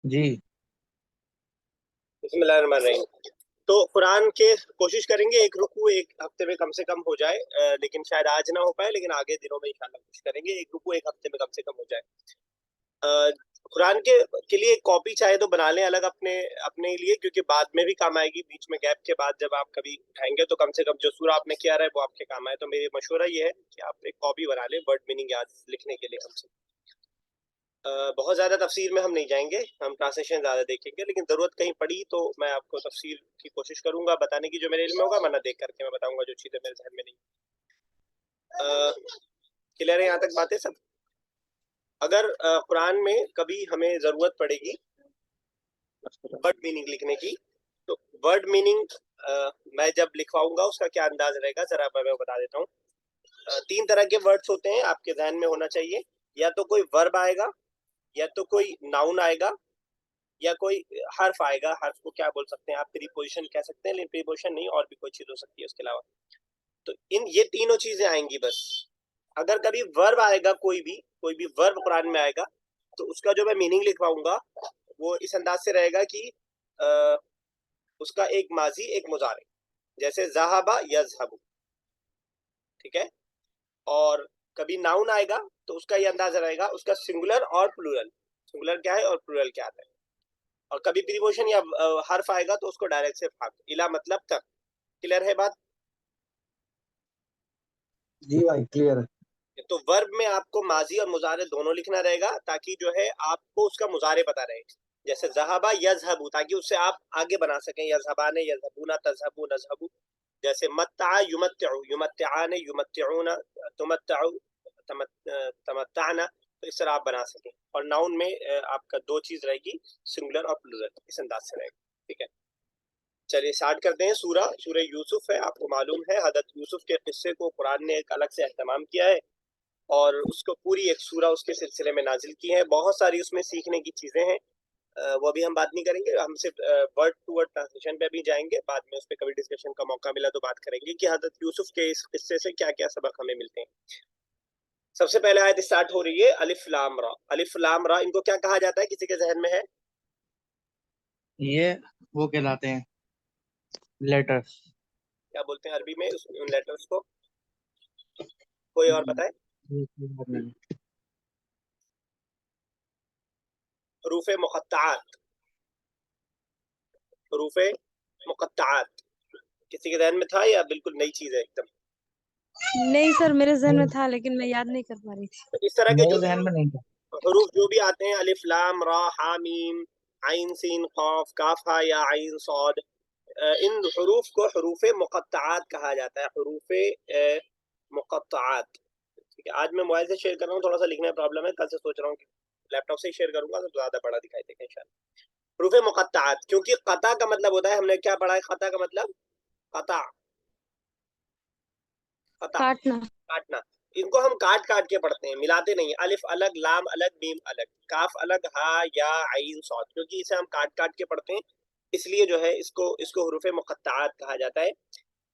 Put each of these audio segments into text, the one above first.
जी। बिस्मिल्लाहिर्रहमानिर्रहीम। तो कुरान के कोशिश करेंगे एक रुकू एक हफ्ते में कम से कम हो जाए, लेकिन शायद आज ना हो पाए, लेकिन आगे दिनों में इंशाल्लाह कोशिश करेंगे एक रुकू एक हफ्ते में कम से कम हो जाए। अ, कुरान के लिए एक कॉपी चाहे तो बना लें अलग अपने अपने लिए, क्योंकि बाद में भी काम आएगी। बीच में गैप के बाद जब आप कभी उठाएंगे तो कम से कम जो सूरा आपने किया रहा है वो आपके काम आए। तो मेरी मशवरा ये है कि आप एक कॉपी बना लें वर्ड मीनिंग याद लिखने के लिए कम से कम। बहुत ज्यादा तफसीर में हम नहीं जाएंगे, हम ट्रांसलेशन ज्यादा देखेंगे, लेकिन जरूरत कहीं पड़ी तो मैं आपको तफसीर की कोशिश करूंगा बताने की जो मेरे इल्म में होगा, वरना देख करके मैं बताऊंगा जो चीजें मेरे ध्यान में नहीं। क्लियर है यहाँ तक बातें सब? अगर कुरान में कभी हमें जरूरत पड़ेगी वर्ड मीनिंग लिखने की, तो वर्ड मीनिंग मैं जब लिखवाऊंगा उसका क्या अंदाज रहेगा जरा मैं बता देता हूँ। तीन तरह के वर्ड्स होते हैं, आपके ध्यान में होना चाहिए। या तो कोई वर्ब आएगा, या तो कोई नाउन आएगा, या कोई हर्फ आएगा। हर्फ को क्या बोल सकते हैं आप? प्रीपोजिशन कह सकते हैं, लेकिन प्रीपोजिशन नहीं, और भी कोई चीज हो सकती है उसके अलावा। तो इन ये तीनों चीजें आएंगी बस। अगर कभी वर्ब आएगा, कोई भी वर्ब कुरान में आएगा, तो उसका जो मैं मीनिंग लिखवाऊंगा वो इस अंदाज से रहेगा कि आ, उसका एक माजी एक मुजारे, जैसे ज़हाबा यज़हबु, ठीक है। और कभी नाउन आएगा तो उसका ये अंदाजा रहेगा उसका सिंगुलर और प्लूरल, सिंगुलर क्या है और प्लूरल क्या आता है। और कभी प्रीपोजिशन या हर्फ आएगा तो उसको डायरेक्ट से भाग इला मतलब तक। क्लियर है बात? जी भाई क्लियर है। तो वर्ब में आपको माजी और मुजारे दोनों लिखना रहेगा, ताकि जो है आपको उसका मुजारे पता रहे। जैसे जहाबा यजहबू, ताकि उससे आप आगे बना सकें, यजहबाने यजहबूना तजहबू नजहबू। जैसे मत्ता युमत्तिउ, युमत्तिआने युमत्तिऊना, तुमत्ताउ तमत्ताना। तो इस तरह आप बना सकें। और नाउन में आपका दो चीज रहेगी, सिंगुलर और प्लूरल, इस अंदाज से रहेगा। ठीक है, चलिए स्टार्ट करते हैं। सूरह यूसुफ है। आपको मालूम है हजरत यूसुफ के किस्से को कुरान ने एक अलग से एहतमाम किया है, और उसको पूरी एक सूरा उसके सिलसिले में नाजिल की है। बहुत सारी उसमें सीखने की चीजें हैं। वो अभी हम बात नहीं करेंगे, हम सिर्फ वर्ड टू वर्ड ट्रांसलेशन पे अभी जाएंगे। बाद में उस पर कभी डिस्कशन का मौका मिला तो बात करेंगे कि हजरत यूसुफ के इस किस्से से क्या क्या सबक हमें मिलते हैं। सबसे पहले आयत स्टार्ट हो रही है अलिफ लाम रा। अलिफ लाम रा, इनको क्या कहा जाता है, किसी के जहन में है? ये वो कहलाते हैं लेटर्स। क्या बोलते हैं अरबी में उन लेटर्स को? कोई और बताए? हरूफ मुक़त्तआत, हरूफ मुक़त्तआत। किसी के जहन में था या बिल्कुल नई चीज है एकदम? नहीं सर, मेरे जहन में था लेकिन मैं याद नहीं कर पा रही थी। तो इस तरह के मेरे जो जहन में नहीं था। हरूफ जो भी आते हैं, अलिफ लाम रा हा मीम आइन सीन खौफ काफ हा या आइन सौद, इन हरूफ को हरूफ मुक़त्तआत कहा जाता है। हरूफ मुक़त्तआत। ठीक है, आज मैं मोबाइल से शेयर कर रहा हूँ, थोड़ा सा लिखने में प्रॉब्लम है। कल से सोच रहा हूँ कि लैपटॉप से ही शेयर करूंगा तो ज्यादा बड़ा दिखाई देगा इंशाल्लाह। हरूफ मुक़त्तआत, क्योंकि कता का मतलब होता है, हमने क्या पढ़ा है कता का मतलब? कता, कता काटना। काटना। इनको हम काट काट के पढ़ते हैं, मिलाते नहीं। अलिफ अलग, लाम अलग, मीम अलग, काफ अलग, हा या आइन सौद, क्योंकि इसे हम काट काट के पढ़ते हैं, इसलिए जो है इसको इसको हरूफ मुक़त्तआत कहा जाता है।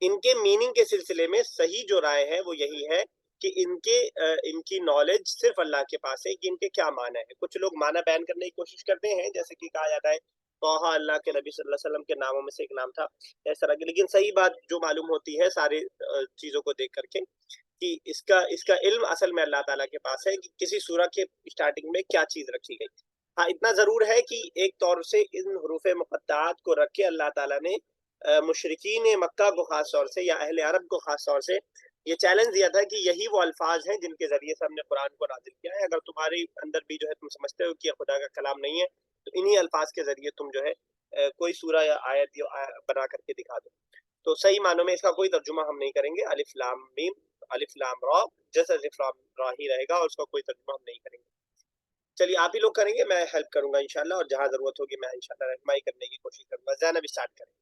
इनके मीनिंग के सिलसिले में सही जो राय है वो यही है कि इनकी नॉलेज सिर्फ अल्लाह के पास है कि इनके क्या माना है। कुछ लोग माना बयान करने की कोशिश करते हैं, जैसे कि कहा जाता है तोहा अल्लाह के नबी सल्लल्लाहु अलैहि वसल्लम के नामों में से एक नाम था, इस तरह की। लेकिन सही बात जो मालूम होती है सारे चीजों को देख करके, कि इसका इसका इल्म असल में अल्लाह ताला के पास है कि किसी सूरह के स्टार्टिंग में क्या चीज रखी गई। हाँ, इतना जरूर है कि एक तौर से इन हरूफ मुक़त्तआत को रख के अल्लाह ताला ने मुशरिकीन मक्का को खास तौर से या अहले अरब को खास तौर से ये चैलेंज दिया था कि यही वो अल्फाज हैं जिनके जरिए से हमने कुरान को नाजिल किया है। अगर तुम्हारे अंदर भी जो है तुम समझते हो कि यह खुदा का कलाम नहीं है, तो इन्हीं अल्फाज के जरिए तुम जो है कोई सूरा या आयत बना करके दिखा दो। तो सही मानों में इसका कोई तर्जुमा हम नहीं करेंगे। अलिफ लाम मीम, अलिफ लाम रा, जैसे अलिफ लाम रा ही रहेगा, और उसका कोई तर्जुमा हम नहीं करेंगे। चलिए आप ही लोग करेंगे, मैं हेल्प करूंगा इंशाल्लाह, और जहां जरूरत होगी मैं इंशाल्लाह रहनुमाई करने की कोशिश करूंगा। ज़ैनब स्टार्ट करें।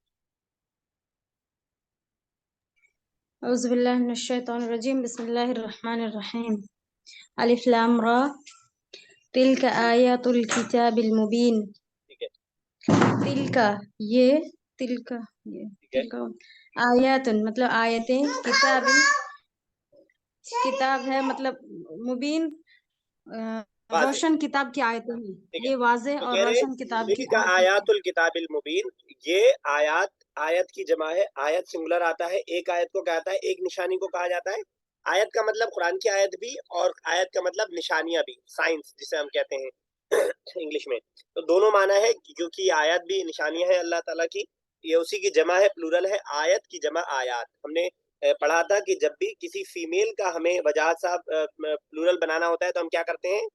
औज़ुबिल्लाहि मिनश्शैतानिर्रजीम, बिस्मिल्लाहिर्रहमानिर्रहीम। अलिफ लाम रा, तिल्का आयातुल किताबिल मुबीन। ठीक है, तिल्का, ये तिल्का, ये ठीक है, तिल्का आयातुन मतलब आयतें, किताबिन किताब है मतलब मुबीन, वाज़े, रोशन किताब की आयतें हैं, ठीक है। ये वाज़े तो और कह रहे रोशन किताब की तिल्का आयतें हैं। आयातुल किताबिल मुबीन, ये आयत, आयत की जमा है, आयत सिंगुलर आता है, एक आयत को क्या आता है, एक निशानी को कहा जाता है। आयत का मतलब कुरान की आयत भी, और आयत का मतलब निशानियां भी, साइंस जिसे हम कहते हैं इंग्लिश में। तो दोनों माना है, क्योंकि आयत भी निशानियां है अल्लाह ताला की, ये उसी की जमा है, प्लूरल है, आयत की जमा आयात। हमने पढ़ा था कि जब भी किसी फीमेल का हमें वजाहत साहब प्लूरल बनाना होता है तो हम क्या करते हैं?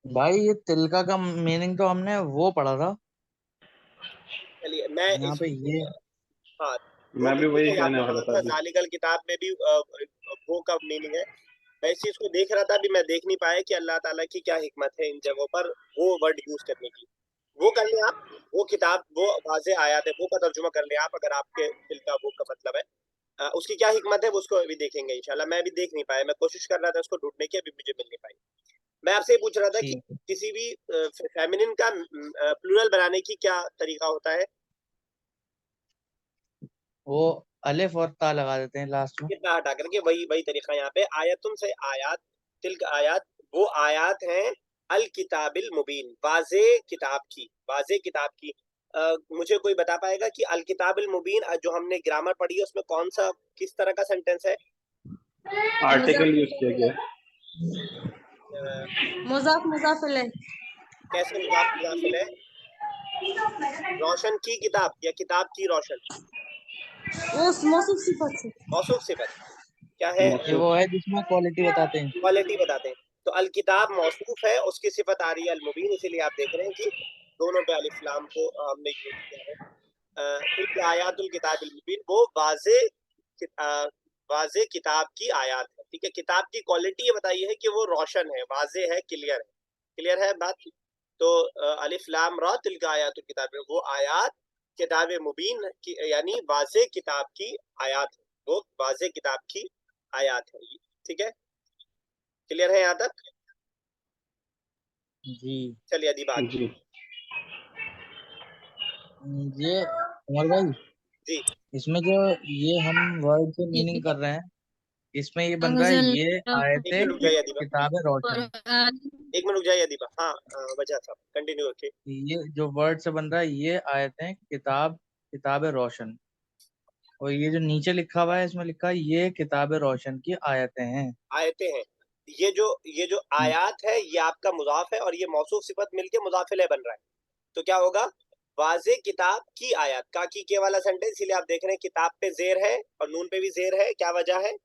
भाई ये तिलका का मीनिंग तो हमने वो पढ़ा था चलिए मैं यहाँ इस, पे ये। हाँ मैं भी वो वही मुझे कहने आपने वाला पढ़ा था था, अभी। जालिकल किताब में भी वो का मीनिंग है। मैं इस चीज को देख रहा था, अभी मैं देख नहीं पाया कि अल्लाह ताला की क्या हिकमत है इन जगहों पर वो वर्ड यूज करने की। वो कर ले आप, वो किताब, वो वाज़े आयत है, वो का तर्जुमा कर ले आप, अगर आपके दिल का वो का मतलब है। उसकी क्या हिकमत है वो उसको अभी देखेंगे इंशाल्लाह। मैं अभी देख नहीं पाया, मैं कोशिश कर रहा था उसको ढूंढने की, अभी मुझे मिल नहीं पाई। मैं आपसे ये पूछ रहा था कि ठीक है। किसी भी फेमिनिन का प्लूरल बनाने की क्या तरीका होता है? वो अलिफ और ता लगा देते हैं लास्ट में। कितना हटा करके, वही वही तरीका यहाँ पे। आयतुन से आयात, तिल्क आयात, वो आयात हैं अल किताबिल मुबीन, वाजे किताब की, वाजे किताब की। मुझे कोई बता पाएगा कि अल किताबिल मुबीन जो हमने ग्रामर पढ़ी है उसमें कौन सा, किस तरह का सेंटेंस है? आर्टिकल यूज किया गया है। मुजाफ मुजाफ इलैह। कैसे मुजाफ मुजाफिल है? रोशन की किताब या किताब की रोशन? वो मौसूफ सिफत से। मौसूफ सिफत क्या है? ये वो है जिसमें क्वालिटी बताते हैं। क्वालिटी बताते हैं। तो अल किताब मौसूफ है, उसकी सिफत आ रही है अल मुबीन, इसीलिए आप देख रहे हैं कि दोनों पे अलिफ लाम को हमने यूज किया है। तिल्क आयातुल किताबिल मुबीन, वो वाजे किताब की आयत है, ठीक है। किताब की क्वालिटी ये बताइए है कि वो रोशन है, वाजे है, क्लियर है, क्लियर है बात। तो अलिफ लाम रा तिल्क आयातुल किताब, वो आयत किताब मुबीन की, यानी वाजे किताब की आयत है, वो वाजे किताब की आयत है, ठीक है। क्लियर है यहाँ तक? जी। चलिए अदीब आगे। जी ये उमर भाई, जी इसमें जो ये हम वर्ड से मीनिंग कर रहे हैं, इसमें ये बन रहा है ये एक आयतें मिनट रुक जाइए अदीबा, किताब रोशन। एक मिनट रुक जाइए अदीबा। हाँ वजह साहब कंटिन्यू रखिए। ये जो वर्ड से बन रहा है ये आयतें किताब रोशन। और ये जो नीचे लिखा हुआ है इसमें लिखा है ये किताब रोशन की आयतें हैं। आयतें हैं, ये जो आयात है ये आपका मुजाफ है, और ये मौसूफ सिफत मिलके मुजाफिल बन रहा है। तो क्या होगा? वाजे किताब की आयत, का की के वाला सेंटेंस, इसीलिए आप देख रहे हैं किताब पे जेर है और नून पे भी जेर है, क्या वजह है?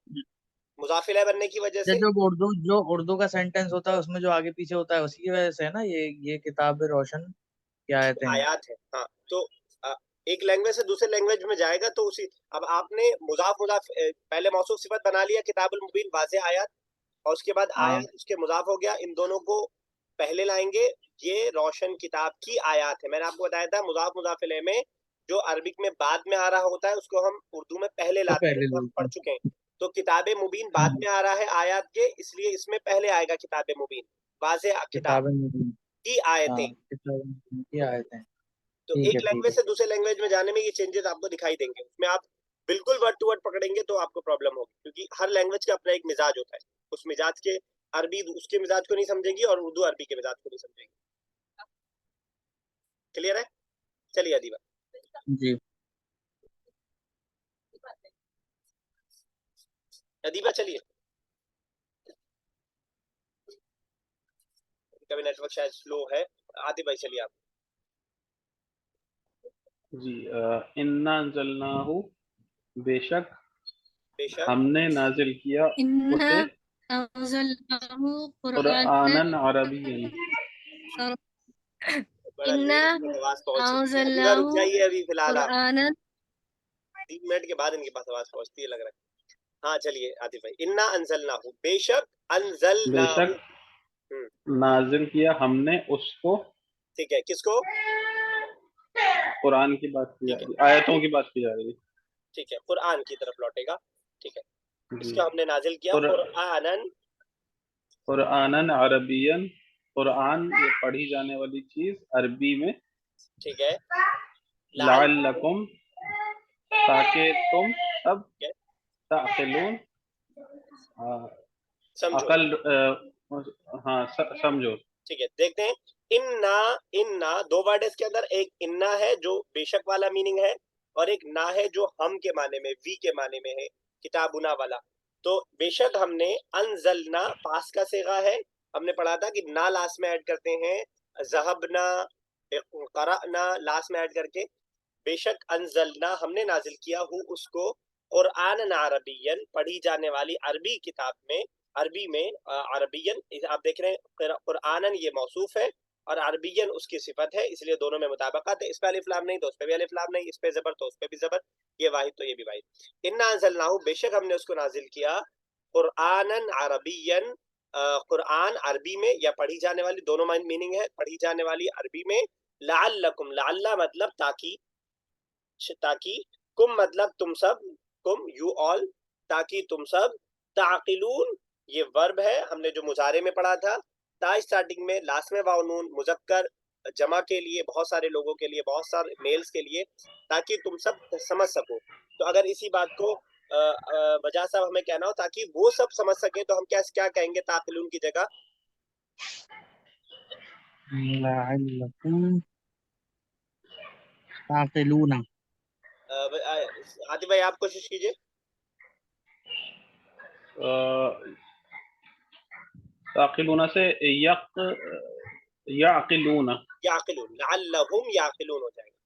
मुजाफिल बनने की वजह ये से। जो उर्दू का सेंटेंस होता है उसमें जो आगे पीछे होता है उसी की वजह से है ना, ये किताब रोशन की आयतें हैं। आयात है, हाँ। तो अ, एक लैंग्वेज से दूसरे लैंग्वेज में जाएगा तो उसी, अब आपने मुजाफ मुजाफ पहले मौसूफ सिफत बना लिया किताबुल मुबीन वाजे आयत, और उसके बाद हाँ, आयत उसके मुजाफ हो गया, इन दोनों को पहले लाएंगे। ये रोशन किताब की आयत है। मैंने आपको बताया था मुजाफ मुजाफिले में जो अरबिक में बाद में आ रहा होता है उसको हम उर्दू में पहले तो लाते हैं, पहले तो हम बोलते पढ़ हैं। चुके हैं। तो किताब मुबीन बाद में आ रहा है आयत के, इसलिए इसमें पहले आएगा किताब मुबीन, वाजे किताब किताबें मुबीन। की आयतें। हाँ, किताबें मुबीन की आयतें हैं। तो ठीक एक है, ठीक लैंग्वेज है। से दूसरे लैंग्वेज में जाने में ये चेंजेस आपको दिखाई देंगे, उसमें आप बिल्कुल वर्ड टू वर्ड पकड़ेंगे तो आपको प्रॉब्लम होगी, क्योंकि हर लैंग्वेज का अपना एक मिजाज होता है। उस मिजाज के अरबी उसके मिजाज को नहीं समझेगी और उर्दू अरबी के मिजाज को नहीं समझेगी। क्लियर है? चलिए अदीबा, जी। अदीबा चलिए। कभी नेटवर्क शायद स्लो है। आदिब भाई चलिए आप। जी इन्ना अंज़लनाहु, बेशक बेशक हमने नाजिल किया इन्ना उसे अंज़लनाहु कुरआनन अरबिय्यन। बड़ा इन्ना लेट तक आवाज पहुंच रही है। अदीबा रुक अंज़लनाहु जाइए अभी फिलहाल आप, कुरआनन 3 मिनट के बाद इनके पास आवाज पहुंचती है लग रहा है। हाँ चलिए आदिब भाई, इन्ना अंजलनाहु, बेशक अंजलनाहु। बेशक नाजिल किया हमने उसको, ठीक है, किसको? कुरान की बात की जा ठीक है, रही है, आयतों की बात की जा रही ठीक है, कुरान की तरफ लौटेगा। ठीक है, है। जी इसका हमने नाजिल किया कुरानन। कुरआनन अरबियन, कुरान ये पढ़ी जाने वाली चीज अरबी में, ठीक है, लाल, लअल्लकुम ताकि तुम सब ठीक है, ताक़िलून समझो। हाँ समझो। ठीक है, देखते हैं। इन्ना, इन्ना दो वर्ड है इसके अंदर। एक इन्ना है जो बेशक वाला मीनिंग है, और एक ना है जो हम के माने में, वी के माने में है, किताबुना वाला। तो बेशक हमने अनजलना पास का सेगा है, हमने पढ़ा था कि ना लास्ट में ऐड करते हैं, ज़हबना, क़रअना लास्ट में ऐड करके। बेशक अनजलना हमने नाजिल किया हूँ उसको, कुरआन अरबियन पढ़ी जाने वाली अरबी किताब में, अरबी में अरबियन आप देख रहे हैं, कुरआनन ये मौसूफ है और अरबियन उसकी सिफत है, इसलिए दोनों में मुताबिकत है। इस पे अलिफ लाम नहीं तो उस पे भी अलिफ लाम नहीं, इस पे जबर तो उस पे भी जबर, ये वाहिद तो ये भी वाहिद। इन्ना अंज़लनाहु बेशक हमने उसको नाजिल किया, कुरआनन अरबियन कुरआन अरबी में या पढ़ी जाने वाली, दोनों मीनिंग है, पढ़ी जाने वाली अरबी में। लअल्लकुम, लअल्ला मतलब ताकि, ताकि, कुम मतलब तुम सब, कुम यू ऑल, ताकि तुम सब, ताकिलून ये वर्ब है, हमने जो मुजारे में पढ़ा था, ता स्टार्टिंग में, लास्ट में वाव नून, मुजक्कर जमा के लिए, बहुत सारे लोगों के लिए, बहुत सारे मेल्स के लिए, ताकि तुम सब समझ सको। तो अगर इसी बात को वजह साहब हमें कहना हो ताकि वो सब समझ सके, तो हम क्या क्या कहेंगे ताकिलून की जगह? लअल्लकुम ताक़िलूना। आतिफ भाई आप कोशिश कीजिए। ताक़िलूना से याक़िलूना, याकिलून, लअल्लहुम याकिलून हो जाएगा।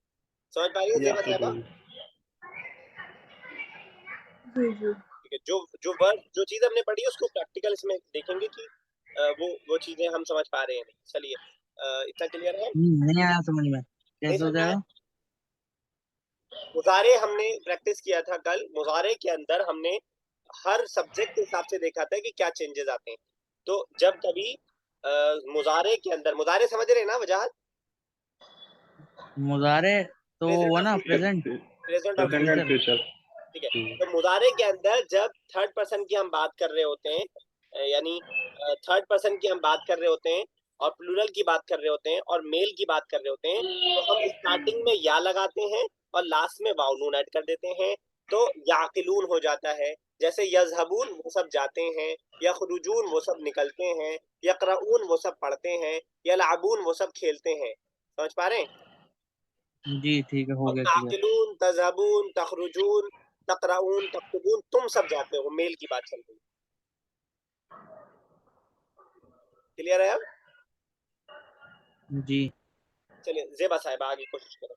समझ पा रही है ज़ेबा साहिबा? जी जी। ठीक है, जो वर्ड जो चीज हमने पढ़ी है उसको प्रैक्टिकल इसमें देखेंगे कि वो चीजें हम समझ पा रहे हैं नहीं। चलिए इतना क्लियर है? नहीं आया समझ में, नहीं कैसे हो समझ में आया? जाएगा? मुजारे हमने प्रैक्टिस किया था कल, मुजारे के अंदर हमने हर सब्जेक्ट के हिसाब से देखा था कि क्या चेंजेस आते हैं। तो जब कभी मुजारे के अंदर, मुजारे समझ रहे हैं ना वजाहत? मुजारे तो प्रेजेंट वो ऑफ ना future, present present of present and future. Future. ठीक है, तो मुजारे के अंदर जब थर्ड पर्सन की हम बात कर रहे होते हैं, यानी थर्ड पर्सन की हम बात कर रहे होते हैं, और प्लूरल की बात कर रहे होते हैं, और मेल की बात कर रहे होते हैं, तो हम स्टार्टिंग में या लगाते हैं और लास्ट में वाव नून ऐड कर देते हैं, तो याकिलून हो जाता है। जैसे यज़हबून वो सब जाते हैं, यखरुजून वो सब निकलते हैं, यक़रऊन वो सब पढ़ते हैं, यलअबून वो सब खेलते हैं। समझ पा रहे हैं? जी ठीक है, हो और गया क्लियर। ताकिलून, तज़हबून, तखरुजून, तक़रऊन, तक्तुबून तुम सब जाते हो, मेल की बात चल रही है। क्लियर है अब? जी चलिए ज़ेबा साहिबा आगे कोशिश करो।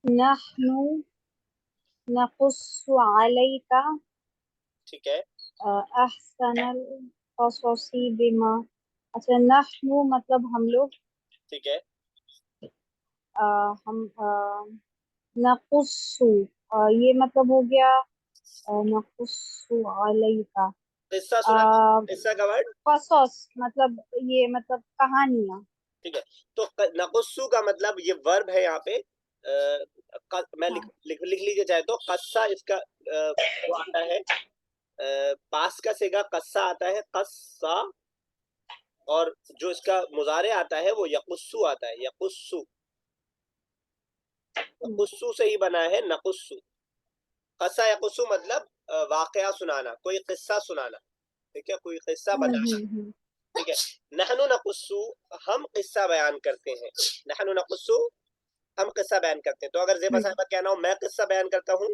नहनु नकुस्सु अलैका ठीक है, अहसनल क़ससी बिमा। अच्छा, नहनु मतलब हम लोग, ठीक है। हम नकुस्सु, ये मतलब हो गया नकुस्सु अलैका। किस्सा सुनाना, किस्सा का वर्ड। कसस मतलब ये मतलब कहानियां। ठीक है, तो नकुस्सु का मतलब ये वर्ब है यहाँ पे। मैं लिख हाँ। लिख लीजिए चाहे तो। कस्सा इसका वो आता है, पास का सेगा कस्सा आता है, कस्सा। और जो इसका मुजारे आता है वो यकुस्सु आता है, यकुस्सु। यकुस्सु से ही बना है नकुस्सु। कस्सा यकुस्सु मतलब वाकया सुनाना, कोई किस्सा सुनाना। ठीक है, कोई किस्सा बनाना। हम्म। ठीक है, नहनु नकुस्सु हम किस्सा बयान करते हैं। नहनु नकुस्सु हम किस्सा बयान करते हैं। तो अगर ज़ेबा साहिबा कहना हो मैं किस्सा बयान करता हूँ,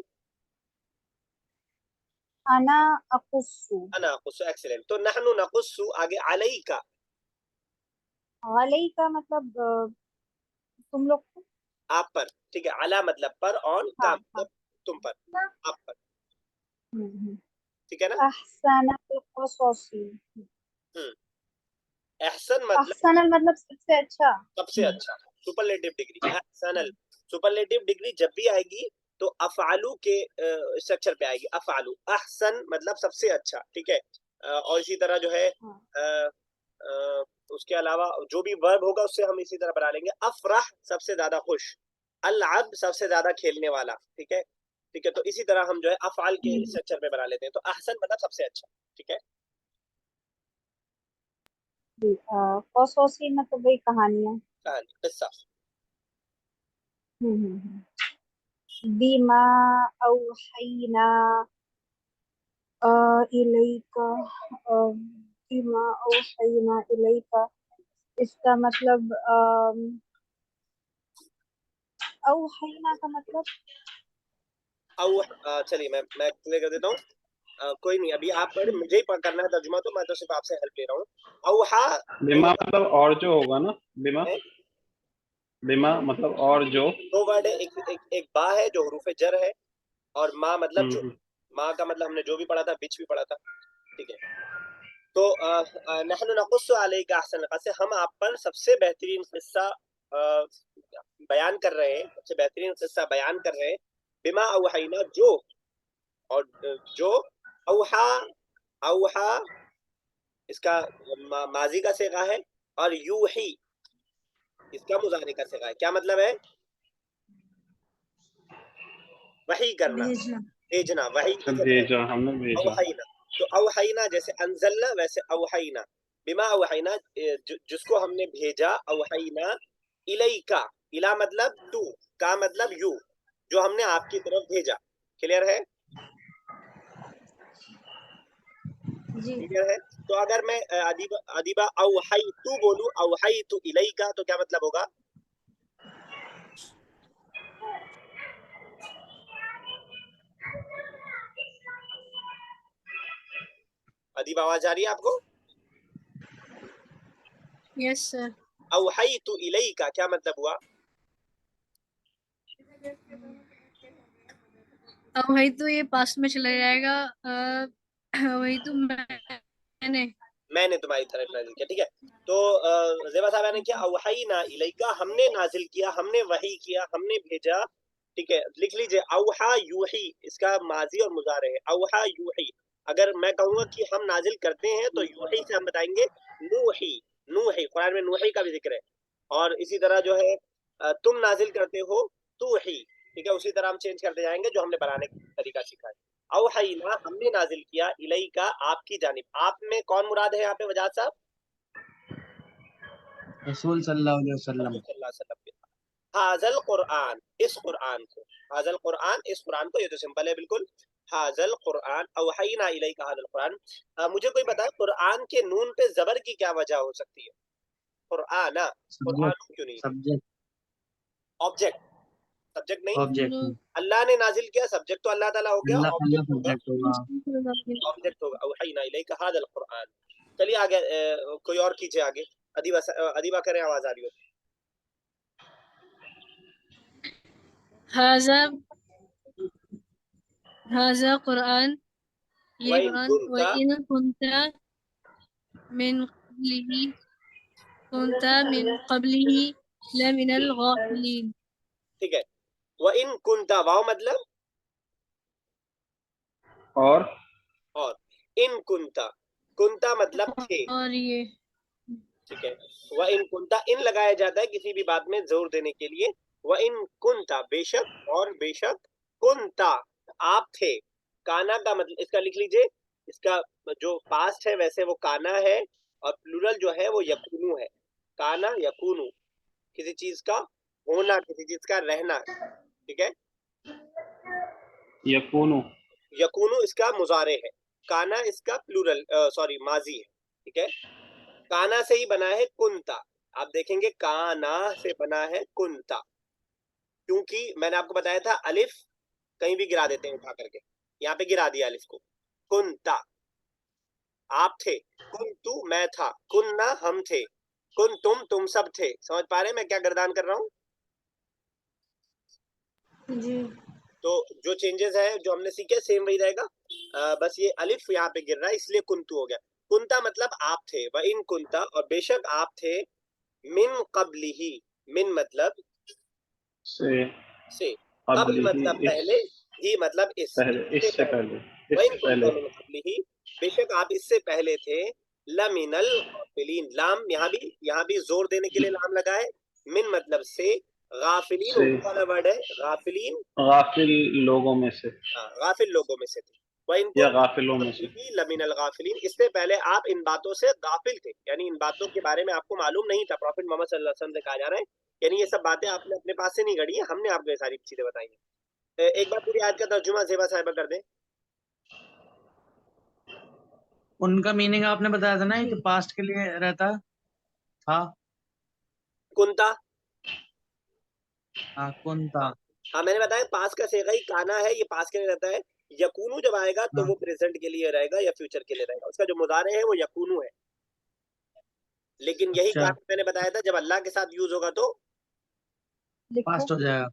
अना अकुस्सु। अना अकुस्सु, एक्सीलेंट। तो नहनु नकुस्सु आगे अलैका, अलैका मतलब तुम लोग को। आप पर। ठीक है, अला मतलब पर, ऑन का हाँ हाँ। मतलब तुम पर, आप पर। हम्म। ठीक है ना? अहसनल क़ससी। हम्म, एहसन मतलब अहसनल मतलब सबसे अच्छा। सबसे अच्छा, सुपरलेटिव डिग्री। एहसनल सुपरलेटिव डिग्री जब भी आएगी तो अफआलू के स्ट्रक्चर पे आएगी। अफआलू, अहसन मतलब सबसे अच्छा। ठीक है, और इसी तरह जो है हाँ। उसके अलावा जो भी वर्ब होगा उससे हम इसी तरह बना लेंगे। अफराह सबसे ज्यादा खुश, अलअब सबसे ज्यादा खेलने वाला। ठीक है, ठीक है, तो इसी तरह हम जो है अफआल के स्ट्रक्चर पे बना लेते हैं। तो अहसन मतलब सबसे अच्छा। ठीक है, क़ससी मतलब वही कहानियां। कहानी, किस्सा। बिमा औहैना इलैका बिमा औहैना इलैका, इसका मतलब औहैना का मतलब चलिए मैं क्लियर कर देता हूँ। कोई नहीं, अभी आप पढ़, मुझे ही करना है तर्जुमा, तो मैं तो सिर्फ आपसे हेल्प ले रहा हूँ। औहा बिमा मतलब और जो होगा ना, बिमा है, बिमा मतलब और जो। दो वर्ड है, एक बा है जो हरूफ जर है, और माँ मतलब जो। हम्म। माँ का मतलब हमने जो भी पढ़ा था, बिच भी पढ़ा था, ठीक है। तो नहनु नकुस्सु अलैका अहसन क़सस, हम आप पर सबसे बेहतरीन किस्सा बयान कर रहे हैं, सबसे बेहतरीन किस्सा बयान कर रहे हैं। बिमा औहैना, जो, और जो, औहा, औहा इसका माजी का सेगा है, और यूही इसका मुजारे का सेगा है। क्या मतलब है? वही करना, भेजना। भेजना, वही अच्छा, इसे भेजा, हमने भेजा। औहैना। तो औहैना जैसे अंजलना, वैसे औहैना। बिमा औहैना, जिसको हमने भेजा, औहैना इलैका, इला मतलब टू, का मतलब यू, जो हमने आपकी तरफ भेजा। क्लियर है? जी। क्लियर है? तो अगर मैं अदीबा अदीबा औहैतु बोलूं, औहैतु इलैका, तो क्या मतलब होगा? अदीब, आवाज आ रही है आपको? Yes sir. औहैतु इलैका क्या मतलब हुआ? अब वही तो ये पास्ट में चला जाएगा। वही तो मैंने तुम्हारी तरफ नाजिल किया, ठीक है। तो ज़ेबा साहब ने क्या, औहैना इलैका, हमने नाजिल किया, हमने वही किया, हमने भेजा, ठीक है। लिख लीजिए, औहा यूही, इसका माजी और मुजारे है, औहा यूही। अगर मैं कहूंगा कि हम नाजिल करते हैं, तो यूही से हम बताएंगे नूही, नूही, कुरान में नूही का भी जिक्र है। और इसी तरह जो है तुम नाजिल करते हो, तूही, ठीक है। उसी तरह हम चेंज करते जाएंगे, जो हमने बनाने का तरीका सीखा है। औहैना, हमने नाजिल किया, इलैका, आपकी जानिब। आप में कौन मुराद है यहाँ पे वजाद साहब? रसूल सल्लल्लाहु अलैहि वसल्लम। रसूल सल्लल्लाहु अलैहि वसल्लम के। हाजल कुरान, इस कुरान को, हाजल कुरान, इस कुरान को, ये तो सिंपल है बिल्कुल। हाजल कुरान, औहैना इलैका हाजल कुरान। मुझे कोई बताए, कुरान के नून पे जबर की क्या वजह हो सकती है? कुराना, कुरान सब्जेक्ट, क्यों नहीं? सब्जेक्ट, ऑब्जेक्ट, सब्जेक्ट नहीं। ऑब्जेक्ट। अल्लाह ने नाजिल किया, सब्जेक्ट तो अल्लाह ताला हो गया, अल्लाह, अल्लाह ऑब्जेक्ट होगा, सब्जेक्ट होगा। ऑब्जेक्ट होगा औहैना इलैका हाजल कुरान। चलिए आगे, कोई और कीजिए आगे। अदीबा, अदीबा करें, आवाज आ रही हो? हाजा हाजा कुरान, ये वइन कुरान। व कुंता, इन मिन क़ब्लिही कुंता मिन क़ब्लिही लमिनल गाफिलीन। ठीक है। व इन कुंता, वाव मतलब और और, इन कुंता, कुंता मतलब थे, और ये ठीक है। व इन कुंता, इन लगाया जाता है किसी भी बात में जोर देने के लिए। व इन कुंता, बेशक, और बेशक, कुंता, आप थे। काना का मतलब, इसका लिख लीजिए, इसका जो पास्ट है वैसे वो काना है, और प्लूरल जो है वो यकूनु है। काना यकूनु, किसी चीज का होना, किसी चीज का रहना, ठीक है। यकूनु। यकूनु इसका मुजारे है, काना इसका प्लूरल, सॉरी माजी है, ठीक है। काना से ही बना है कुंता, आप देखेंगे काना से बना है कुंता, क्योंकि मैंने आपको बताया था अलिफ कहीं भी गिरा देते हैं उठा करके, यहाँ पे गिरा दिया अलिफ को। कुंता, आप थे, कुंतु मैं था, कुन्ना हम थे, कुन तुम सब थे। समझ पा रहे हैं मैं क्या गर्दान कर रहा हूँ? जी। तो जो चेंजेस है जो हमने सीखे सेम वही रहेगा, बस ये अलिफ यहाँ पे गिर रहा है, इसलिए कुंतु हो गया। कुंता मतलब आप थे, व इन कुंता, और बेशक आप थे, मिन कब्लिही, मिन मतलब से, से, कब्ल कब्लिही, मतलब इस, पहले, ही मतलब पहले, इससे इससे पहले। पहले, वइन इससे कुंता पहले। मिन कब्लिही, बेशक आप इससे पहले थे, लमिनल गाफिलीन, लाम यहाँ भी जोर देने के लिए लाम लगा है, मिन मतलब से, गाफिलीन से, उर्दू वाला वर्ड है, गाफिलीन, गाफिल लोगों में से, गाफिल लोगों में से थे। वइन या कुंता गाफिलों में से। लमिनल गाफिलीन, इससे पहले आप इन बातों से गाफिल थे, यानी इन बातों के बारे में आपको मालूम नहीं था। प्रॉफिट मोहम्मद सल्लल्लाहु अलैहि वसल्लम से कहा जा रहा है, यानी ये सब बातें आपने अपने पास से नहीं गढ़ी है, हमने आपको ये सारी चीजें बताई हैं। एक बार पूरी आयत का तर्जुमा ज़ेबा साहिबा कर दें। उनका मीनिंग आपने बताया था ना जी कि पास्ट के लिए रहता था। कुंता। हाँ कुंता। हाँ मैंने बताया पास का सेगा ही काना है, ये पास के लिए रहता है। यकूनू जब आएगा तो हाँ वो प्रेजेंट के लिए रहेगा या फ्यूचर के लिए रहेगा, उसका जो मुदारे है वो यकूनू है। लेकिन यही अच्छा, काना मैंने बताया था जब अल्लाह के साथ यूज होगा तो लिखो। पास्ट हो जाएगा।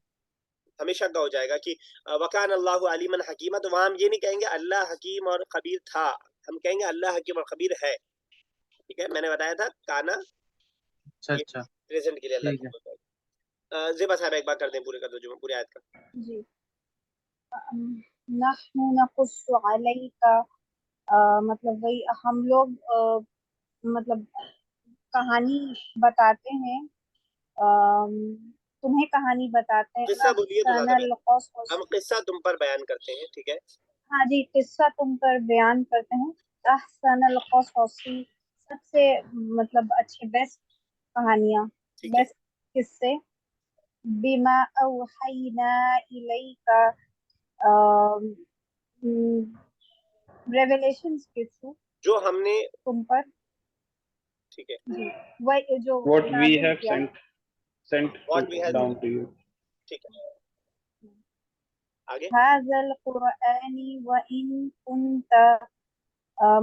हमेशा का हो जाएगा कि वकान अल्लाह अलीमन हकीमा। तो वहां हम ये नहीं कहेंगे अल्लाह हकीम और खबीर था, हम कहेंगे अल्लाह हकीम और खबीर है। ठीक है, मैंने बताया था काना अच्छा ये अच्छा, प्रेजेंट के लिए अल्लाह ठीक की है। होता है। जेबा साहब एक बार कर दें, पूरे कर दो जो पूरी आयत का। जी नहनु नकुस्सु अलैका, मतलब वही हम लोग मतलब कहानी बताते हैं, अम, तुम्हें कहानी बताते हैं। किस्सा बोलिए तो ज्यादा अहसनल कसस, हम किस्सा तुम पर बयान करते हैं। ठीक है, हाँ जी, किस्सा तुम पर बयान करते हैं। अहसनल कससी, सबसे मतलब अच्छे, बेस्ट कहानियाँ, ठीक है। बेस्ट किस्से। बिमा औहैना इलैका, रेवलेशंस के थ्रू जो हमने, तुम पर। ठीक है, जी, वही जो what we नाजिल have किया। sent to what we have, down to you। ठीक है, आगे। हाज़ल कुरआनी व इन कुंत,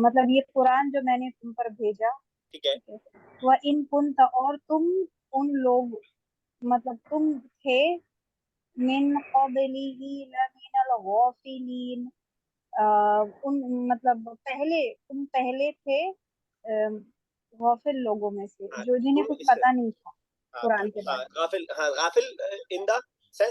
मतलब ये कुरान जो मैंने तुम पर भेजा। ठीक है, ठीक है, व इन कुंत, और तुम उन लोग, मतलब तुम थे, मिन क़ब्लिही लमिनल गाफिलीन, उन मतलब पहले, तुम पहले थे गाफिल लोगों में से, हाँ जो जिन्हें तुम कुछ इस, पता नहीं था हाँ तुम, कुरान के हाँ बारे गाफिल, हाँ गाफिल इन द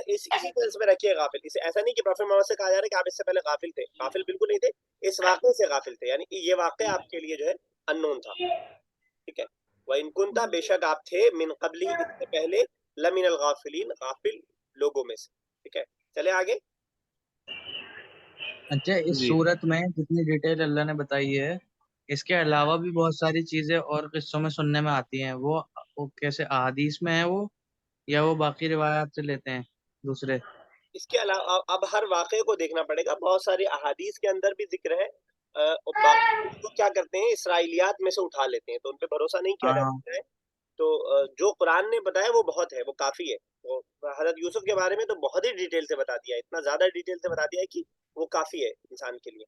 इसी सेंस में रखिए गाफिल। इसे ऐसा नहीं कि प्रोफेट मोहम्मद से कहा जा रहा है कि आप इससे पहले गाफिल थे, गाफिल बिल्कुल नहीं थे, इस वाक़े से गाफिल थे, यानी कि ये वाक़या आपके लिए जो है अननोन था। ठीक है, व इन कुंता, में। बेशक आप थे, मिन कबली, इससे पहले, लमिनल गाफिलीन, गाफिल लोगों में से। ठीक है, चले आगे। अच्छा, इस जी सूरत में जितनी डिटेल अल्लाह ने बताई है, इसके अलावा भी बहुत सारी चीजें और किस्सों में सुनने में आती हैं। वो कैसे अहादीस में है वो, या वो बाकी रिवायात से लेते हैं दूसरे? इसके अलावा अब हर वाक़े को देखना पड़ेगा, बहुत सारी अहादीस के अंदर भी जिक्र है। और बाकी लोग क्या करते हैं, इसराइलियात में से उठा लेते हैं, तो उन पे भरोसा नहीं किया हाँ जा हाँ। सकता है। तो जो कुरान ने बताया वो बहुत है, वो काफी है। वो हजरत यूसुफ के बारे में तो बहुत ही डिटेल से बता दिया है, इतना ज्यादा डिटेल से बता दिया है कि वो काफी है इंसान के लिए।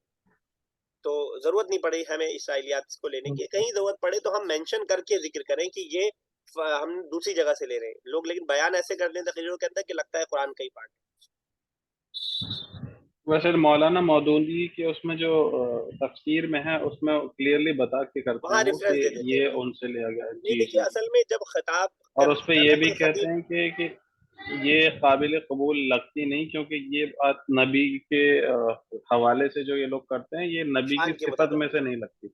तो जरूरत नहीं पड़ी हमें इसराइलियात को लेने की, कहीं जरूरत पड़े तो हम मेंशन करके जिक्र करें कि ये हम दूसरी जगह से ले रहे हैं लोग, लेकिन बयान ऐसे कर दें तकरीरों के अंदर कि लगता है कुरान का ही पार्ट। वैसे मौलाना मौदूदी के उसमें जो तफसीर में है उसमें क्लियरली बता के करते वहां हैं वो रेफरेंस कि दे देते ये हैं वो। उनसे लिया गया है। नहीं जी देखिए, जी जी। असल में जब खिताब और करना उस पे होता है ये ना भी कोई कहते खतीब, हैं कि ये काबिल कबूल लगती नहीं, क्योंकि ये बात नबी के हवाले से जो ये लोग करते हैं ये नबी की शान के सिफत मुताबिक में से नहीं, नहीं लगती।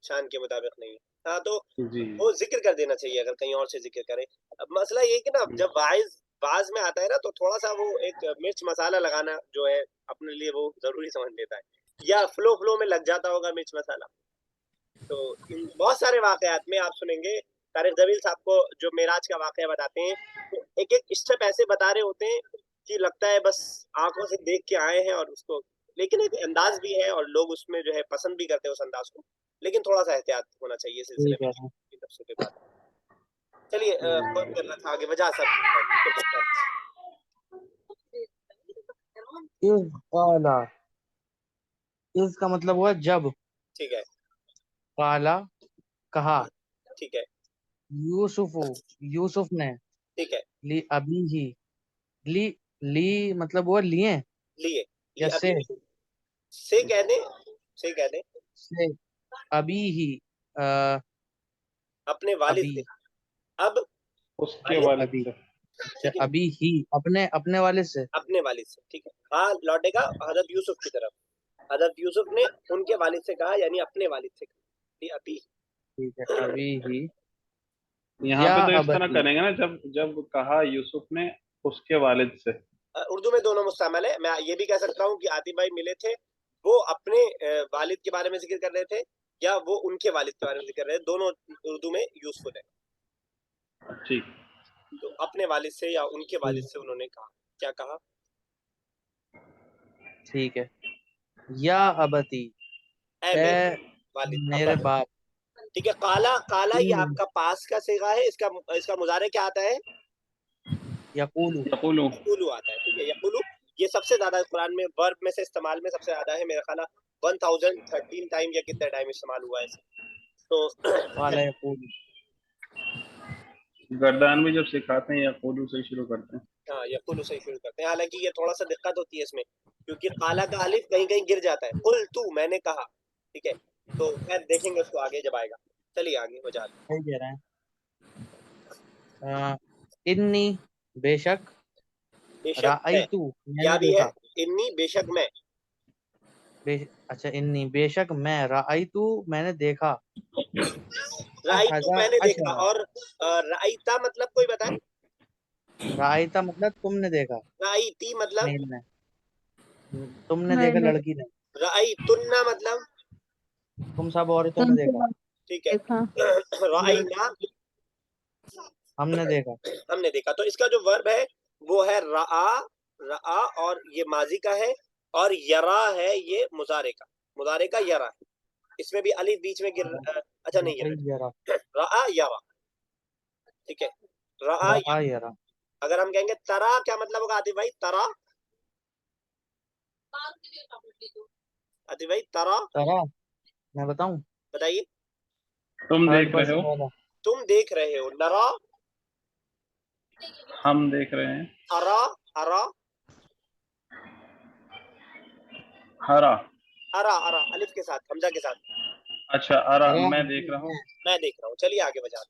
शान के मुताबिक नहीं है। हाँ तो जी वो जिक्र कर देना चाहिए अगर कहीं और से जिक्र करे। अब मसला ये है कि ना जब वाइज बाज में आता है ना तो थोड़ा सा वो एक मिर्च मसाला लगाना जो है अपने लिए वो जरूरी समझ लेता है, या फ्लो फ्लो में लग जाता होगा मिर्च मसाला। तो इन बहुत सारे वाकयात में आप सुनेंगे तारिक जमील साहब को जो मेराज का वाकया बताते हैं, तो एक एक स्टेप ऐसे बता रहे होते हैं कि लगता है बस आंखों से देख के आए हैं और उसको, लेकिन एक अंदाज भी है और लोग उसमें जो है पसंद भी करते हैं उस अंदाज को, लेकिन थोड़ा सा एहतियात होना चाहिए इस सिलसिले ठीक में। है। ये तफसील के बाद चलिए कौन कर रहा था आगे, वजह सब इज काला, इज का मतलब हुआ जब। ठीक है, काला, कहा। ठीक है, यूसुफ, यूसुफ ने। ठीक है, ली अभी ही, ली, ली मतलब वो लिए, लिए, या लिए अभी भी से कह दें, से कह दें, से, अभी ही, आ, अपने वालिद अभी, से। अब उसके वालिद, वालिद अभी। से। अच्छा, ठीक है, अभी ही अपने अपने वाले से। अपने वालिद से। ठीक है, हाँ लौटेगा हजरत यूसुफ की तरफ। हजरत यूसुफ ने उनके वालिद से कहा, यानी अपने वालिद से कहा। ये अभी, ठीक है, अभी ही, यहाँ या पे तो इस तरह अबती। करेंगे ना, जब जब कहा यूसुफ ने उसके वालिद से। उर्दू में दोनों मुस्तमल है। मैं ये भी कह सकता हूँ कि आतिफ भाई मिले थे, वो अपने वालिद के बारे में जिक्र कर रहे थे, या वो उनके वालिद के बारे में जिक्र कर रहे थे, दोनों उर्दू में यूजफुल है। ठीक। तो अपने वालिद से या उनके वालिद ठीक से उन्होंने कहा, क्या कहा? ठीक है, या अबती, ऐ ए मेरे, वालिद मेरे अब्बा। बाप। ठीक है, काला काला ये इन्नी आपका पास का सिगा है, इसका इसका मुजारे क्या आता है? यकूलू। यकुलु। यकुलू आता है। ठीक है, यकुलू ये सबसे ज्यादा कुरान में वर्ब में से इस्तेमाल में सबसे ज्यादा है, मेरा ख्याल 1013 टाइम या कितने टाइम इस्तेमाल हुआ है तो काला यकूलू। गर्दान भी जब सिखाते हैं यकुलु से ही शुरू करते हैं। हाँ, यकुलू से ही शुरू करते हैं, हालांकि ये थोड़ा सा दिक्कत होती है इसमें, क्योंकि काला का अलिफ कहीं कहीं गिर जाता है। कुल तू, मैंने कहा। ठीक है, तो खैर देखेंगे उसको आगे जब आएगा। चलिए आगे हो जा। सही कह रहे हैं। इन्नी बेशक, बेशक मैं, राअयतु या मैंने भी है देखा। इन्नी, बेशक मैं। अच्छा, इन्नी बेशक मैं, राअयतु मैंने देखा। राइतू अहदा मैंने देखा, अशरा। और राइता मतलब कोई बताए? रायता मतलब तुमने देखा। राइती मतलब? मेल में। तुमने देखा मैंने लड़की ने। राइतुन्ना मतलब? तुम सब औरतों ने तुमसे देखा। बात ठीक है। देखा। राइना हमने देखा। हमने देखा, तो इसका जो वर्ब है वो है रआ। रआ, और ये माजी का है, और यरा है ये मुजारे का। मुजारे का यरा है, इसमें भी अलिफ बीच में अच्छा नहीं गिर यरा। रहा। रआ यरा। ठीक है, रआ रआ यरा। यरा। अगर हम कहेंगे तरा, क्या मतलब होगा आतिफ भाई? तरा, आतिफ भाई तरा, तरा। मैं बताऊं। बताइए। तुम थर्ड देख रहे पर्सन हो। वाला। तुम देख रहे हो। नरा, हम देख रहे हैं। अरा, अरा, हरा। अरा, अरा अलिफ के साथ, हमजा के साथ। अच्छा, अरा तरा मैं देख रहा हूँ। मैं। मैं देख रहा हूँ। चलिए आगे बजा।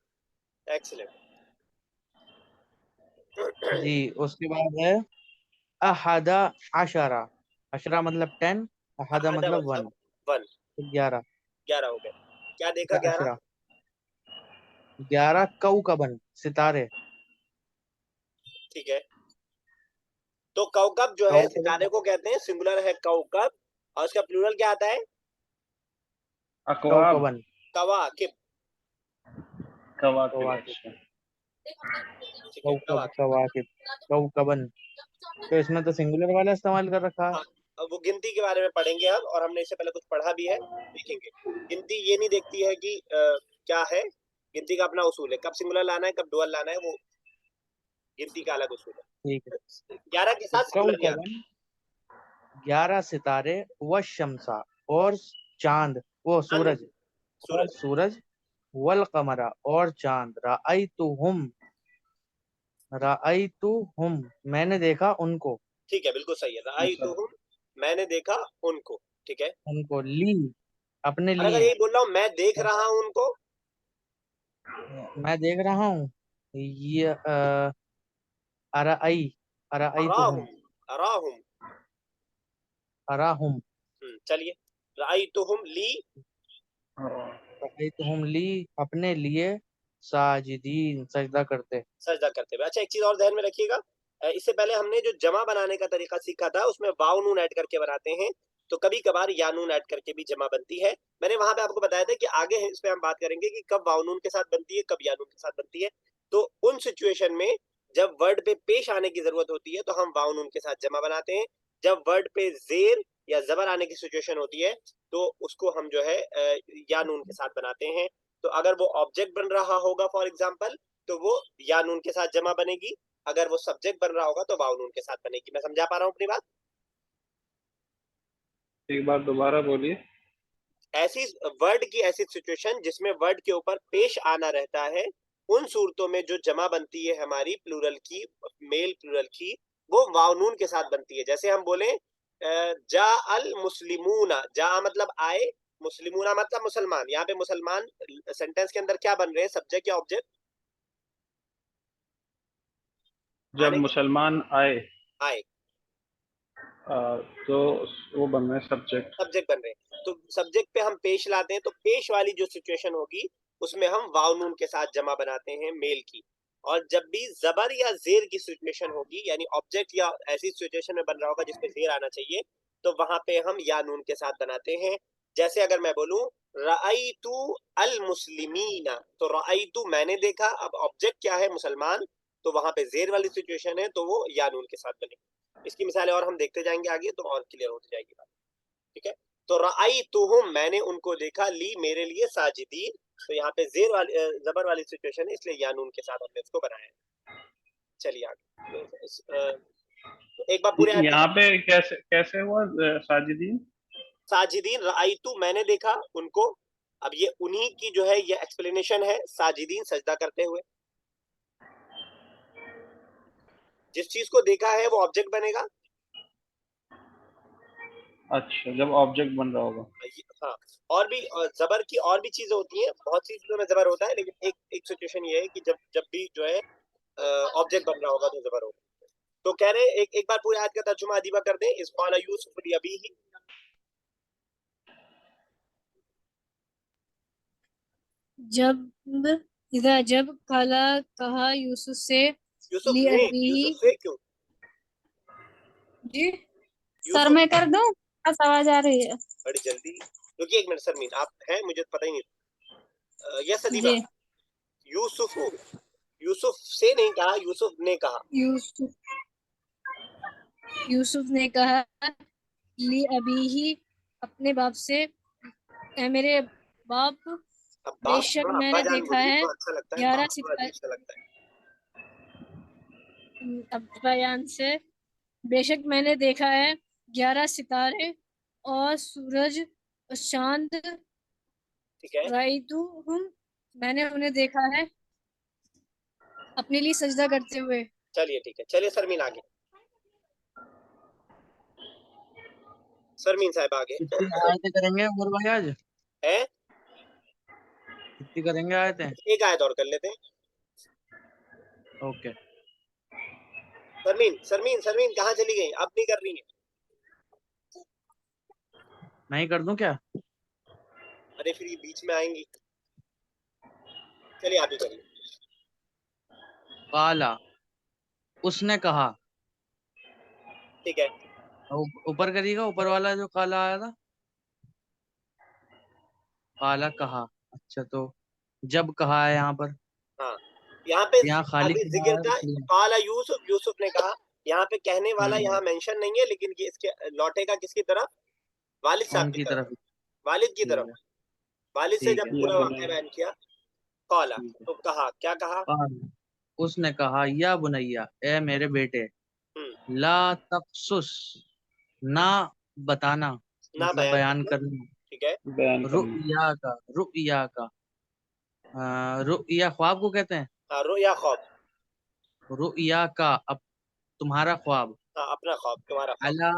एक्सीलेंट। जी, उसके बाद है अहदा अशरा। अशरा मतलब 10। अहदा अहदा मतलब मतलब 1। 1। 11। 11 हो गए। क्या देखा 11? अशरा। 11 कौकबन सितारे। ठीक है, तो कौकब जो है कौकबन सितारे को कहते हैं, सिंगुलर है कौकब, और उसका प्लूरल क्या आता है? अकवाब। कौकबन। कवाकिब। कवाकिब। कवाकिब। अच्छा। ठीक है, कौकब कवाकिब। कवाकिब। कौकबन। तो इसमें तो सिंगुलर वाला इस्तेमाल कर रखा है। हाँ, अब वो गिनती के बारे में पढ़ेंगे हम, और हमने इससे पहले कुछ पढ़ा भी है, देखेंगे। गिनती ये नहीं देखती है कि क्या है, गिनती का अपना उसूल है, कब सिंगुलर लाना है कब डुअल लाना है, वो गिनती का अलग उसूल ठीक है। है। 11 के तो साथ सिंगुलर नहीं आता। कौकबन 11 सितारे, व शमसा और चांद, वो चंद, सूरज। और सूरज। सूरज, वल कमरा और चांद, राअयतुहुम मैंने देखा उनको। ठीक है, बिल्कुल सही है। अच्छा। राअयतुहुम, मैंने देखा उनको। ठीक है, उनको ली, अपने और अगर लिए। यही बोल रहा हूँ मैं देख रहा हूँ उनको? मैं देख रहा हूँ। ये अराई अराहुम, अराईतुहुम। अराहुम। अराहुम। चलिए, राअयतुहुम ली, राअयतुहुम ली, अपने लिए, साजिदीन सजदा करते। सजदा करते हुए। अच्छा, एक चीज और ध्यान में रखिएगा, इससे पहले हमने जो जमा बनाने का तरीका सीखा था उसमें वाव नून ऐड करके बनाते हैं, तो कभी कभार या नून ऐड करके भी जमा बनती है। मैंने वहां पे आपको बताया था कि आगे इस पे हम बात करेंगे कि कब वाव नून के साथ बनती है, कब या नून के साथ बनती है। तो उन सिचुएशन में जब वर्ड पे पेश आने की जरूरत होती है तो हम वाव नून के साथ जमा बनाते हैं। जब वर्ड पे जेर या जबर आने की सिचुएशन होती है तो उसको हम जो है या नून के साथ बनाते हैं। तो अगर वो ऑब्जेक्ट बन रहा होगा फॉर एग्जाम्पल, तो वो या नून के साथ जमा बनेगी। अगर वो सब्जेक्ट बन रहा होगा तो वाव नून के साथ बनेगी। मैं समझा पा रहा हूँ अपनी बात? एक बार दोबारा बोलिए। ऐसी वर्ड की ऐसी सिचुएशन जिसमें वर्ड के ऊपर पेश आना रहता है, उन सूरतों में जो जमा बनती है हमारी प्लूरल की, मेल प्लूरल की, वो वाव नून के साथ बनती है। जैसे हम बोले जा अल मुस्लिमूना, जा मतलब आए, मुस्लिमूना मतलब मुसलमान। यहाँ पे मुसलमान सेंटेंस के अंदर क्या बन रहे हैं, सब्जेक्ट या ऑब्जेक्ट? जब आने के, मुसलमान आए आए, तो वो बन रहे सब्जेक्ट। सब्जेक्ट बन रहे हैं, तो सब्जेक्ट पे हम पेश लाते हैं, तो पेश वाली जो सिचुएशन होगी उसमें हम वाव नून के साथ जमा बनाते हैं मेल की। और जब भी जबर या जेर की सिचुएशन होगी, यानी ऑब्जेक्ट या ऐसी सिचुएशन में बन रहा होगा जिसमें जेर आना चाहिए, तो वहां पे हम या नून के साथ बनाते हैं। जैसे अगर मैं बोलूं रअयतु अल मुस्लिमीना, तो रअयतु मैंने देखा, अब ऑब्जेक्ट क्या है, मुसलमान, तो वहां पे जेर वाली सिचुएशन है तो वो या नून के साथ बनेगी। इसकी मिसालें और हम देखते जाएंगे आगे तो और क्लियर होती जाएगी बात। ठीक है, तो रअयतुहुम मैंने उनको देखा, ली मेरे लिए, साजिदीन, तो यहाँ पे जेर वाली जबर वाली सिचुएशन है, इसलिए या नून के साथ हमने इसको बनाया है। चलिए आगे। तो एक बार पूरे यहाँ पे कैसे कैसे हुआ साजिदीन? साजिदीन रअयतु मैंने देखा उनको, अब ये उन्हीं की जो है ये एक्सप्लेनेशन है, साजिदीन सजदा करते हुए। जिस चीज को देखा है वो ऑब्जेक्ट बनेगा। अच्छा, जब ऑब्जेक्ट बन रहा होगा। हाँ, और भी जबर की और भी चीजें होती हैं, बहुत सी चीजों में जबर होता है, लेकिन एक सिचुएशन ये है कि जब भी जो है ऑब्जेक्ट बन रहा होगा तो जबर होगा। तो कह रहे एक बार पूरी आयत का तर्जुमा अदीबा कर दें। इस क़ाला यूसुफ लिअबीही, जब काला कहा यूसुफ से, यूसुफ ली ने, अबीही, यूसुफ से क्यों? जी सर यूसुफ मैं कर दूं? बस आवाज आ रही है। बड़ी जल्दी, क्योंकि एक मिनट सरमीन आप हैं, मुझे पता ही नहीं। यस अदीबा, जी यूसुफ, यूसुफ से नहीं कहा, यूसुफ ने कहा। यूसुफ ने कहा, ली अबीही, अपने बाप से, ए मेरे बाप, अब बाप बेशक थोड़ा अब्बा मैंने जान देखा बोलिए है तो अच्छा लगता है, 11 बाप थोड़ा सितारे, अजीब सा लगता है। बयान से, बेशक मैंने देखा है 11 सितारे और सूरज और चांद, ठीक है, राइतुहुम, मैंने उन्हें देखा है अपने लिए सजदा करते हुए। चलिए ठीक है, चलिए सरमीन आगे, सरमीन साहब आगे। कितनी आयतें करेंगे उमर भाई आज? है कितनी करेंगे आयतें? एक आयत और कर लेते हैं। ओके। सरमीन सरमीन सरमीन कहाँ चली गई? अब नहीं कर रही है? मैं ही कर दूं क्या? अरे फिर ये बीच में आएंगी। चलिए आप ही करिए। काला, उसने कहा। ठीक है, ऊपर करिएगा, ऊपर वाला जो काला आया था, काला कहा। अच्छा, तो जब कहा है यहाँ पर, हाँ यहाँ पे यहाँ खाली अभी कहा जिक्र है था, इसलिए। काला यूसुफ, यूसुफ ने कहा। यहाँ पे कहने वाला यहाँ हम्म, मेंशन नहीं है, लेकिन ये इसके लौटेगा किसकी तरफ? वालिद साहब की उनकी तरफ, तरफ ही। वालिद की ठीक तरफ। है, वालिद से ठीक जब है। पूरा या वाक़या बुनैया। बयान किया, काला, ठीक है। तो कहा, क्या कहा? काला, उसने कहा, या बुनैया, ए मेरे बेटे, हम्म, ला तकसुस, ना बताना, ना मतलब बयान बयान करना। करना। ठीक है, बयान करना। रुया का रुया ख्वाब को कहते हैं। हाँ, रोया ख्वाब, रुया का, अब तुम्हारा ख्वाब। हाँ अपना ख्वाब, तुम्हारा ख्वाब। अला,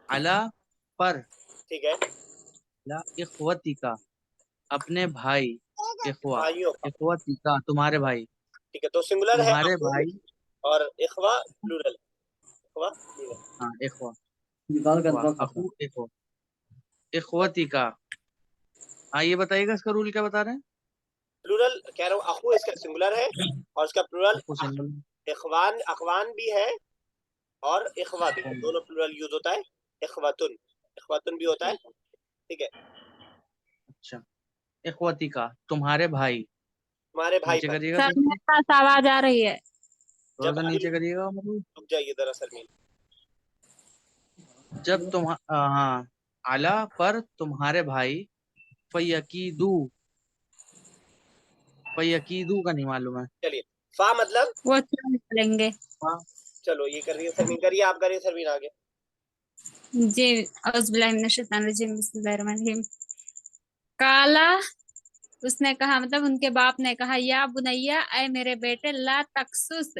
अला पर, ठीक है, ला इख्वती का, अपने भाई। इख्वा, भाइयों का। इख्वती का, तुम्हारे भाई। ठीक है, तो सिंगुलर है तुम्हारे अखू, भाई। और इखवा प्लूरल, इखवा प्लूरल। हाँ, इख्वा, इख्वा, अखू, इख्वा, इख्वती का। हाँ, ये बताइएगा इसका रूल क्या बता रहे हैं? प्लूरल कह रहा हूँ, अखू इसका सिंगुलर है और इसका प्लूरल अखू सिंगल। इखवान, अखवान भी है और इखवा भी है, दोनों प्लूरल यूज होता है। इखवतुन, इखवतुन भी होता है। ठीक है, अच्छा, इख्वती का, तुम्हारे भाई। तुम्हारे भाई नीचे भाई। करिएगा सर थोड़ा मेरे पास आवाज आ रही है। थोड़ा जब सा अली, नीचे करिएगा मतलब। रुक जाइए जरा सरमीन। जब तुम, हाँ, आला पर तुम्हारे भाई, फयकीदू, फयकीदू का नहीं मालूम है। चलिए, फा मतलब, वो चल चलेंगे। हाँ, चलो ये कर रही है सरमीन, करिए आप, करिए सरमीन आगे। जी औज़ुबिल्लाहि मिनश्शैतानिर्रजीम, बिस्मिल्लाहिर्रहमानिर्रहीम। काला, उसने कहा मतलब उनके बाप ने कहा, या बुनैया, ऐ मेरे बेटे, ला तकसुस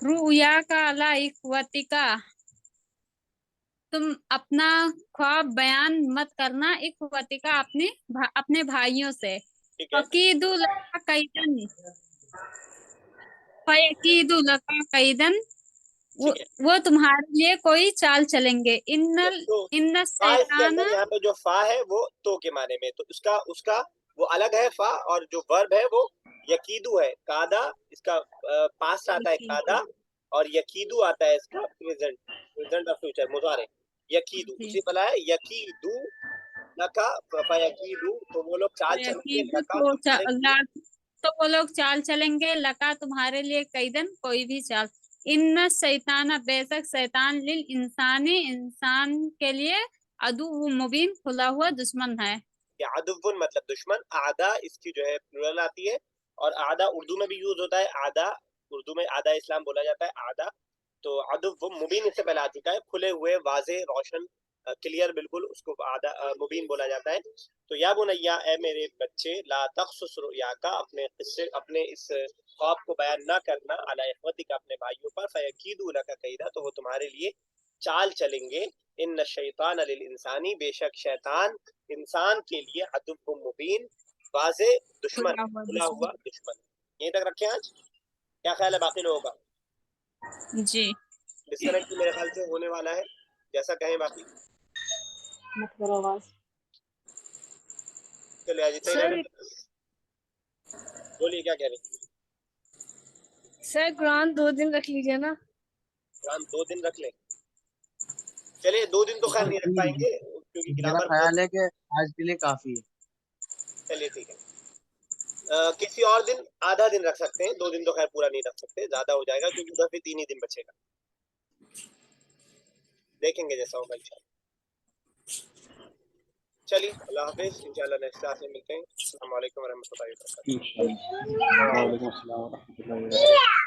रुया का ला इख्वतिका, तुम अपना ख्वाब बयान मत करना, इख्वतिका, अपने भाइयों से। ठीक है, फकीदु लका कैदन, फकीदु लका कैदन, ठीक है। वो तुम्हारे लिए कोई चाल चलेंगे। ठीक है, इन्नल तो इन्न फा इसके शैतान, अंदर यहाँ पे जो फा है वो तो के माने में, तो उसका उसका वो अलग है फा, और जो वर्ब है वो यकीदू है। कादा इसका पास्ट आता है कादा, और यकीदू आता है इसका प्रेजेंट, प्रेजेंट और फ्यूचर, मुजारे। यकीदू उसी पला है, यकीदू लका फयकीदू, तो वो लोग चाल चलेंगे, लका तुम्हारे लिए। तो वो लोग चाल चलेंगे, लका, तुम्हारे लिए, कैदन, कोई भी चाल। इन्न शैतान, बेशक शैतान, लिल इंसानी, इंसान के लिए, अदु मुबीन खुला हुआ दुश्मन है। या अदुव्वुन मतलब दुश्मन, आदा इसकी जो है प्लुरल आती है, और आदा उर्दू में भी यूज होता है, आदा उर्दू में आदा इस्लाम बोला जाता है, आदा। तो अदुव्व मुबीन इससे पहले आ चुका है, खुले हुए, वाजे, रोशन, क्लियर बिल्कुल, उसको आदा मुबीन बोला जाता है। तो या बुनैया, ए मेरे बच्चे, ला तखसुस रुया का, अपने किस्से, अपने इस ख्वाब को बयान ना करना, अला इख्वतिका, अपने भाइयों पर, फयकीदु लका कैदा, तो वो तुम्हारे लिए चाल चलेंगे, इन शैतान लिल इंसानी, बेशक शैतान इंसान के लिए अदुव्वुम मुबीन, वाजे दुश्मन, खुला हुआ खुला हुआ दुश्मन। दुश्मन। यहीं तक रखें आज, क्या ख्याल है बाकी लोगों का? जी डिस्कनेक्ट मेरे ख्याल से होने वाला है, जैसा कहें बाकी। मत करो आवाज। चलिए आज इतना ही सर रहने दो। बोलिए क्या कह रहे? सर कुरान 2 दिन रख लीजिए ना। कुरान 2 दिन रख लें? चलिए 2 दिन तो खैर नहीं रख पाएंगे क्योंकि मेरा ग्रामर बहुत। ख्याल है कि आज के लिए काफी है। चलिए ठीक है, किसी और दिन आधा दिन रख सकते हैं, 2 दिन तो खैर पूरा नहीं रख सकते, ज्यादा हो जाएगा क्योंकि उधर फिर 3 ही दिन बचेगा। देखेंगे जैसा होगा इंशाल्लाह। चलिए अल्लाह हाफिज, इंशाल्लाह नेक्स्ट क्लास में मिलते हैं। अस्सलाम वालेकुम रहमतुल्लाहि व बरकातुहू। इंशाल्लाह। वालेकुम अस्सलाम व रहमतुल्लाहि व बरकातुहू।